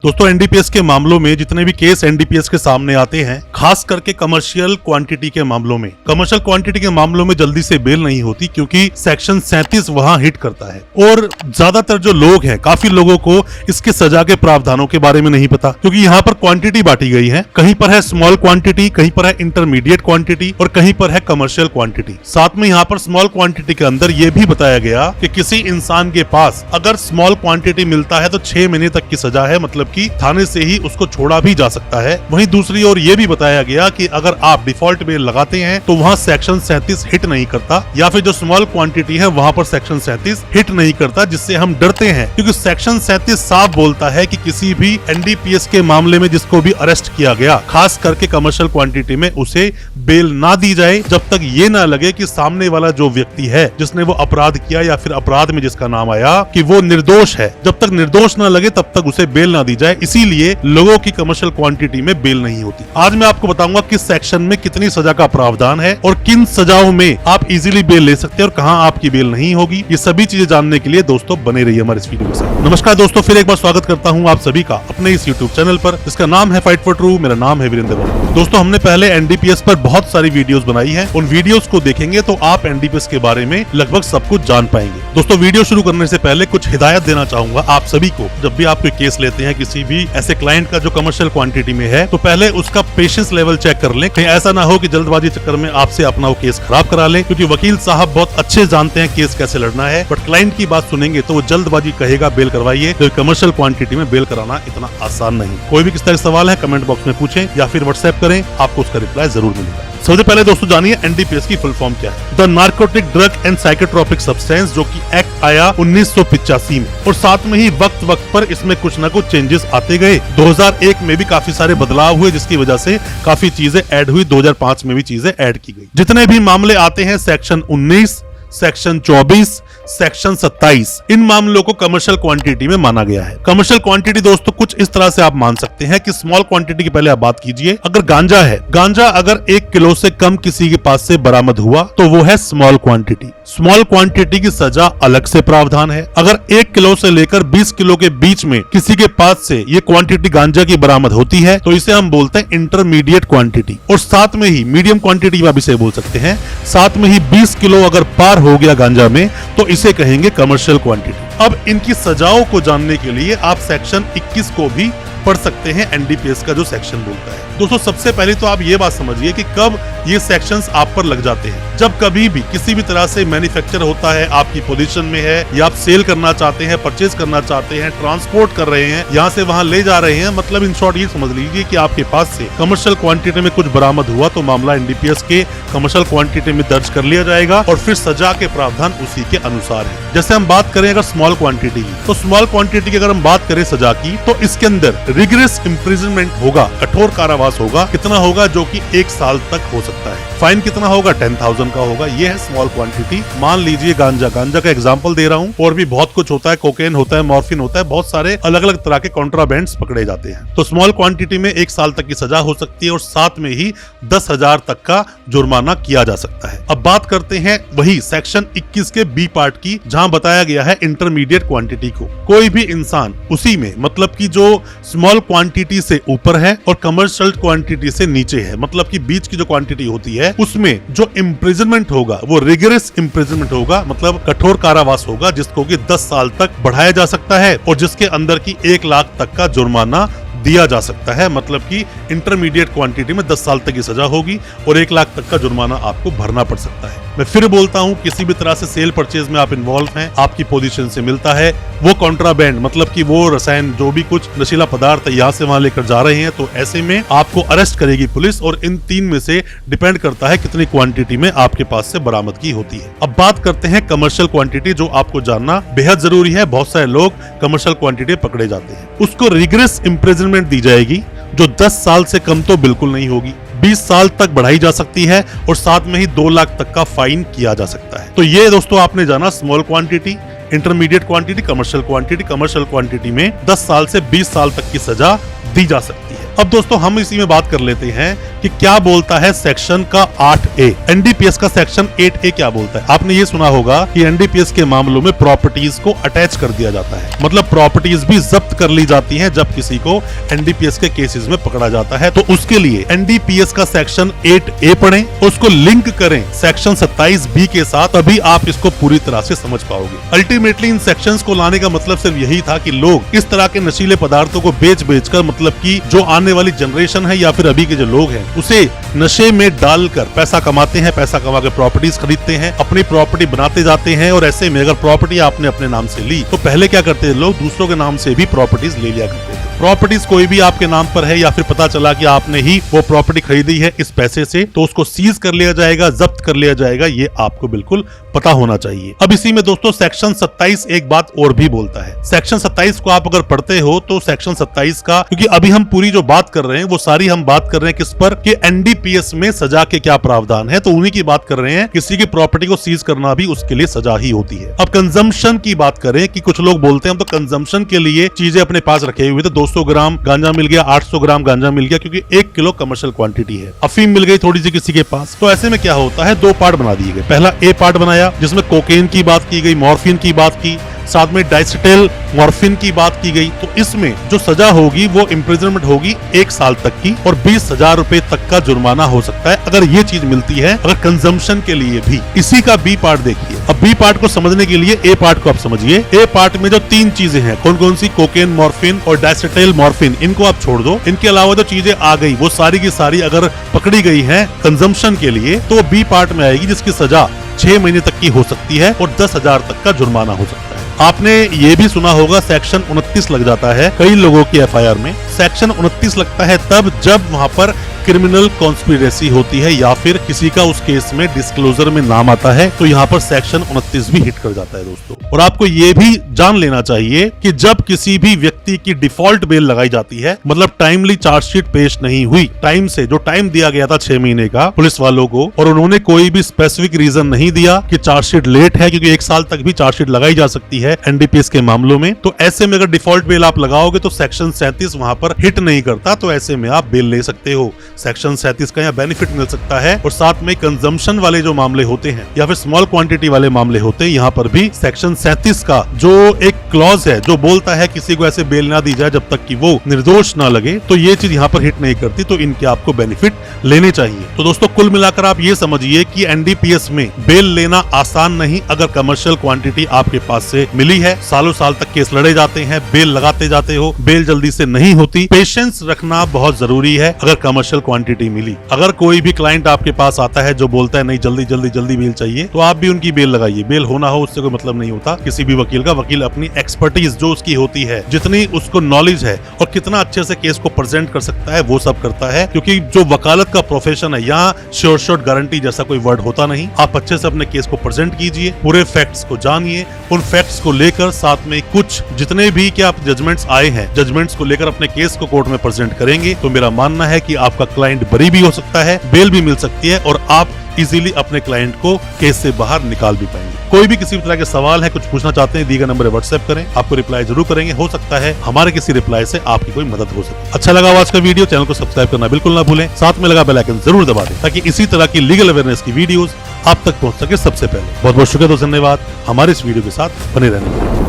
दोस्तों एनडीपीएस के मामलों में जितने भी केस एनडीपीएस के सामने आते हैं, खास करके कमर्शियल क्वांटिटी के मामलों में, कमर्शियल क्वांटिटी के मामलों में जल्दी से बेल नहीं होती क्योंकि सेक्शन 37 वहां हिट करता है। और ज्यादातर जो लोग हैं, काफी लोगों को इसके सजा के प्रावधानों के बारे में नहीं पता, क्योंकि यहाँ पर क्वांटिटी बांटी गई है। कहीं पर है स्मॉल क्वांटिटी, कहीं पर है इंटरमीडिएट क्वांटिटी और कहीं पर है कमर्शियल क्वांटिटी। साथ में यहाँ पर स्मॉल क्वांटिटी के अंदर यह भी बताया गया कि किसी इंसान के पास अगर स्मॉल क्वांटिटी मिलता है तो 6 महीने तक की सजा है, मतलब कि थाने से ही उसको छोड़ा भी जा सकता है। वहीं दूसरी ओर ये भी बताया गया कि अगर आप डिफॉल्ट बेल लगाते हैं तो वहाँ सेक्शन 37 हिट नहीं करता, या फिर जो स्मॉल क्वांटिटी है वहाँ पर सेक्शन 37 हिट नहीं करता, जिससे हम डरते हैं क्योंकि सेक्शन 37 साफ बोलता है कि किसी भी एनडीपीएस के मामले में जिसको भी अरेस्ट किया गया, खास करके कमर्शियल क्वांटिटी में, उसे बेल ना दी जाए जब तक ये ना लगे कि सामने वाला जो व्यक्ति है जिसने वो अपराध किया या फिर अपराध में जिसका नाम आया कि वो निर्दोष है। जब तक निर्दोष ना लगे तब तक उसे बेल ना दी जाए। इसीलिए लोगों की कमर्शियल क्वांटिटी में बेल नहीं होती। आज मैं आपको बताऊंगा किस सेक्शन में कितनी सजा का प्रावधान है और किन सजाओं में आप इजीली बेल ले सकते हैं और कहां आपकी बेल नहीं होगी। ये सभी चीजें जानने के लिए दोस्तों बने रहिए हमारे इस वीडियो के साथ। नमस्कार दोस्तों, फिर एक बार स्वागत करता हूं आप सभी का अपने इस यूट्यूब चैनल पर, जिसका नाम है फाइट फॉर ट्रू। मेरा नाम है वीरेंद्र वर्मा। दोस्तों हमने पहले एनडीपीएस पर बहुत सारी वीडियोस बनाई है। उन वीडियोस को देखेंगे तो आप एनडीपीएस के बारे में लगभग सब कुछ जान पाएंगे। दोस्तों वीडियो शुरू करने से पहले कुछ हिदायत देना चाहूंगा आप सभी को। जब भी आप कोई केस लेते हैं किसी भी ऐसे क्लाइंट का जो कमर्शियल क्वांटिटी में है, तो पहले उसका पेशेंस लेवल चेक कर लें। कहीं ऐसा ना हो कि जल्दबाजी चक्कर में आपसे अपना वो केस खराब करा ले, क्योंकि वकील साहब बहुत अच्छे जानते हैं केस कैसे लड़ना है, बट क्लाइंट की बात सुनेंगे तो वो जल्दबाजी कहेगा बेल करवाइए। तो कमर्शियल क्वांटिटी में बेल कराना इतना आसान नहीं। कोई भी किस तरह सवाल है कमेंट बॉक्स में पूछें या फिर व्हाट्सएप करें, आपको उसका रिप्लाई जरूर मिलेगा। सबसे पहले दोस्तों जानिए एनडीपीएस की फुल फॉर्म क्या है। The narcotic drug and psychotropic substance, जो कि एक्ट आया 1985 में, और साथ में ही वक्त वक्त पर इसमें कुछ न कुछ चेंजेस आते गए। 2001 में भी काफी सारे बदलाव हुए, जिसकी वजह से काफी चीजें ऐड हुई। 2005 में भी चीजें ऐड की गई। जितने भी मामले आते हैं सेक्शन 19, सेक्शन 24, सेक्शन 27, इन मामलों को कमर्शियल क्वांटिटी में माना गया है। कमर्शियल क्वांटिटी दोस्तों कुछ इस तरह से आप मान सकते हैं कि स्मॉल क्वांटिटी की पहले आप बात कीजिए। अगर गांजा है, गांजा अगर 1 किलो से कम किसी के पास से बरामद हुआ तो वो है स्मॉल क्वांटिटी। स्मॉल क्वांटिटी की सजा अलग से प्रावधान है। अगर 1 किलो से लेकर 20 किलो के बीच में किसी के पास से ये क्वांटिटी गांजा की बरामद होती है तो इसे हम बोलते हैं इंटरमीडिएट क्वांटिटी। और साथ में ही मीडियम क्वांटिटी आप इसे बोल सकते हैं। साथ में ही 20 किलो अगर पार हो गया गांजा में तो इसे कहेंगे कमर्शियल क्वांटिटी। अब इनकी सजाओं को जानने के लिए आप सेक्शन 21 को भी पढ़ सकते हैं, एनडीपीएस का जो सेक्शन बोलता है। दोस्तों सबसे पहले तो आप ये बात समझिए कि कब ये सेक्शंस आप पर लग जाते हैं। जब कभी भी किसी भी तरह से मैन्युफैक्चर होता है, आपकी पोजीशन में है, या आप सेल करना चाहते हैं, परचेज करना चाहते हैं, ट्रांसपोर्ट कर रहे हैं, यहाँ से वहाँ ले जा रहे हैं, मतलब इन शॉर्ट ये समझ लीजिए कि आपके पास से कमर्शियल क्वांटिटी में कुछ बरामद हुआ तो मामला एनडीपीएस के कमर्शियल क्वांटिटी में दर्ज कर लिया जाएगा और फिर सजा के प्रावधान उसी के अनुसार है। जैसे हम बात करें अगर स्मॉल क्वांटिटी की, तो स्मॉल क्वांटिटी की अगर हम बात करें सजा की, तो इसके अंदर रिगरस इम्प्रिजनमेंट होगा, कठोर कारावास होगा। कितना होगा? जो कि 1 साल तक हो सकता है। फाइन कितना होगा? 10,000 का होगा। ये है स्मॉल क्वांटिटी। मान लीजिए गांजा का एग्जांपल दे रहा हूँ, और भी बहुत कुछ होता है, कोकेन होता है, मॉर्फिन होता है, बहुत सारे अलग अलग तरह के कॉन्ट्राबैंड्स पकड़े जाते हैं। तो स्मॉल क्वांटिटी में 1 साल तक की सजा हो सकती है और साथ में ही 10,000 तक का जुर्माना किया जा सकता है। अब बात करते हैं वही सेक्शन 21 के बी पार्ट की, जहां बताया गया है इंटरमीडिएट क्वांटिटी को। कोई भी इंसान उसी में, मतलब कि जो स्मॉल क्वांटिटी से ऊपर है और कमर्शियल क्वांटिटी से नीचे है, मतलब कि बीच की जो क्वांटिटी होती है उसमें जो इम्प्रिजनमेंट होगा वो रिगरस इम्प्रिजनमेंट होगा, मतलब कठोर कारावास होगा, जिसको कि 10 साल तक बढ़ाया जा सकता है और जिसके अंदर की 1 लाख तक का जुर्माना दिया जा सकता है। मतलब कि इंटरमीडिएट क्वांटिटी में 10 साल तक की सजा होगी और 1 लाख तक का जुर्माना आपको भरना पड़ सकता है। मैं फिर बोलता हूं, किसी भी तरह से सेल परचेज में आप इन्वॉल्व हैं, आपकी पोजीशन से मिलता है वो कॉन्ट्राबैंड, मतलब कि वो रसायन, जो भी कुछ नशीला पदार्थ यहाँ से वहां लेकर जा रहे हैं, तो ऐसे में आपको अरेस्ट करेगी पुलिस। और इन 3 में से डिपेंड करता है कितनी क्वांटिटी में आपके पास से बरामदगी होती है। अब बात करते हैं कमर्शियल क्वांटिटी, जो आपको जानना बेहद जरूरी है। बहुत सारे लोग कमर्शियल क्वांटिटी पकड़े जाते हैं। उसको रिगरस इम्प्रिजनमेंट दी जाएगी, जो 10 साल से कम तो बिल्कुल नहीं होगी, 20 साल तक बढ़ाई जा सकती है और साथ में ही 2 लाख तक का फाइन किया जा सकता है। तो ये दोस्तों आपने जाना small quantity, intermediate quantity, commercial quantity. Commercial quantity में 10 साल से 20 साल तक की सजा दी जा सकती है। अब दोस्तों हम इसी में बात कर लेते हैं कि क्या बोलता है सेक्शन का 8A। एनडीपीएस का सेक्शन 8A क्या बोलता है। आपने ये सुना होगा कि एनडीपीएस के मामलों में प्रॉपर्टीज को अटैच कर दिया जाता है, मतलब प्रॉपर्टीज भी जब्त कर ली जाती हैं जब किसी को एनडीपीएस के केसेस में पकड़ा जाता है। तो उसके लिए एनडीपीएस का सेक्शन 8A पढ़ें, उसको लिंक करें सेक्शन 27B के साथ, तभी आप इसको पूरी तरह से समझ पाओगे। अल्टीमेटली इन सेक्शंस को लाने का मतलब सिर्फ यही था कि लोग इस तरह के नशीले पदार्थों को बेच कर, मतलब कि जो आने वाली जनरेशन है या फिर अभी के जो लोग हैं उसे नशे में डालकर पैसा कमाते हैं, पैसा कमा के प्रॉपर्टीज खरीदते हैं, अपनी प्रॉपर्टी बनाते जाते हैं। और ऐसे में अगर प्रॉपर्टी आपने अपने नाम से ली तो पहले क्या करते थे लोग, दूसरों के नाम से भी प्रॉपर्टीज ले लिया करते थे। प्रॉपर्टीज कोई भी आपके नाम पर है या फिर पता चला कि आपने ही वो प्रॉपर्टी खरीदी है इस पैसे से, तो उसको सीज कर लिया जाएगा, जब्त कर लिया जाएगा। ये आपको बिल्कुल पता होना चाहिए। अब इसी में दोस्तों सेक्शन 27 एक बात और भी बोलता है। सेक्शन 27 को आप अगर पढ़ते हो तो सेक्शन 27 का, क्योंकि अभी हम पूरी जो बात कर रहे हैं वो सारी हम बात कर रहे हैं किस पर, कि एनडीपीएस में सजा के क्या प्रावधान है, तो उन्हीं की बात कर रहे हैं। किसी की प्रॉपर्टी को सीज करना भी उसके लिए सजा ही होती है। अब कंजम्पशन की बात करें कि कुछ लोग बोलते हैं हम तो कंजम्पशन के लिए चीजें अपने पास रखे हुए थे, 200 ग्राम गांजा मिल गया, 800 ग्राम गांजा मिल गया, क्योंकि 1 किलो कमर्शियल क्वांटिटी है। अफीम मिल गई थोड़ी सी किसी के पास। तो ऐसे में क्या होता है, 2 पार्ट बना दिए गए। पहला ए पार्ट बनाया जिसमें कोकेन की बात की गई, मॉर्फिन की बात की, साथ में डाइसिटेल मॉर्फिन की बात की गई। तो इसमें जो सजा होगी वो इम्प्रिजनमेंट होगी 1 साल तक की और 20,000 रुपए तक का जुर्माना हो सकता है अगर ये चीज मिलती है, अगर कंजम्पशन के लिए भी। इसी का बी पार्ट देखिए। अब बी पार्ट को समझने के लिए ए पार्ट को आप समझिए। ए पार्ट में जो 3 चीजें हैं, कौन कौन सी, कोकेन, मॉर्फिन और डाइसिटेल मॉर्फिन, इनको आप छोड़ दो। इनके अलावा जो चीजें आ गई वो सारी की सारी अगर पकड़ी गई है कंजम्पशन के लिए तो बी पार्ट में आएगी, जिसकी सजा 6 महीने तक की हो सकती है और 10,000 तक का जुर्माना हो सकता है। आपने ये भी सुना होगा सेक्शन 29 लग जाता है कई लोगों की एफआईआर में। सेक्शन 29 लगता है तब जब वहां पर क्रिमिनल कॉन्स्पिरेसी होती है या फिर किसी का उस केस में डिस्क्लोजर में नाम आता है, तो यहाँ पर सेक्शन 29 भी हिट कर जाता है दोस्तों। और आपको ये भी जान लेना चाहिए कि जब किसी भी व्यक्ति की डिफॉल्ट बेल लगाई जाती है, मतलब टाइमली चार्जशीट पेश नहीं हुई, टाइम से जो टाइम दिया गया था 6 महीने का पुलिस वालों को, और उन्होंने कोई भी स्पेसिफिक रीजन नहीं दिया कि चार्जशीट लेट है, क्योंकि 1 साल तक भी चार्जशीट लगाई जा सकती है एनडीपीएस के मामलों में, तो ऐसे में अगर डिफॉल्ट बेल आप लगाओगे तो सेक्शन 37 वहां पर हिट नहीं करता, तो ऐसे में आप बेल ले सकते हो। सेक्शन 37 का यहाँ बेनिफिट मिल सकता है। और साथ में कंजम्पशन वाले जो मामले होते हैं या फिर स्मॉल क्वांटिटी वाले मामले होते हैं, यहाँ पर भी सेक्शन 37 का जो एक क्लॉज है जो बोलता है किसी को ऐसे बेल ना दी जाए जब तक कि वो निर्दोष ना लगे, तो ये चीज यहाँ पर हिट नहीं करती, तो इनके आपको बेनिफिट लेने चाहिए। तो दोस्तों कुल मिलाकर आप ये समझिए कि एनडीपीएस में बेल लेना आसान नहीं अगर कमर्शियल क्वांटिटी आपके पास से मिली है। सालों साल तक केस लड़े जाते हैं, बेल लगाते जाते हो, बेल जल्दी से नहीं होती। पेशेंस रखना बहुत जरूरी है अगर कमर्शियल क्वांटिटी मिली। अगर कोई भी क्लाइंट आपके पास आता है जो बोलता है नहीं जल्दी जल्दी जल्दी बेल चाहिए, तो आप भी उनकी बेल लगाइए। बेल होना हो उससे कोई मतलब नहीं होता किसी भी वकील का। वकील अपनी एक्सपर्टीज जो उसकी होती है, जितनी उसको नॉलेज है और कितना अच्छे से केस को प्रेजेंट कर सकता है, वो सब करता है। क्योंकि जो वकालत का प्रोफेशन है, यहाँ श्योर शॉट गारंटी जैसा कोई वर्ड होता नहीं। आप अच्छे से अपने केस को प्रेजेंट कीजिए, पूरे फैक्ट्स को जानिए, उन फैक्ट्स को लेकर साथ में कुछ जितने भी क्या जजमेंट्स आए हैं, जजमेंट्स को लेकर अपने केस को कोर्ट में प्रेजेंट करेंगे, तो मेरा मानना है कि आपका क्लाइंट बरी भी हो सकता है, बेल भी मिल सकती है और आप इजीली अपने क्लाइंट को केस से बाहर निकाल भी पाएंगे। कोई भी किसी भी तरह के सवाल है, कुछ पूछना चाहते हैं, दिए गए नंबर पर व्हाट्सएप करें, आपको रिप्लाई जरूर करेंगे। हो सकता है हमारे किसी रिप्लाई से आपकी कोई मदद हो सके। अच्छा लगा आज का वीडियो, चैनल को सब्सक्राइब करना बिल्कुल ना भूलें, साथ में लगा बेल आइकन जरूर दबा दें ताकि इसी तरह की लीगल अवेयरनेस की वीडियोस आप तक पहुंच सके सबसे पहले। बहुत बहुत शुक्रिया, धन्यवाद हमारे इस वीडियो के साथ बने रहने के लिए।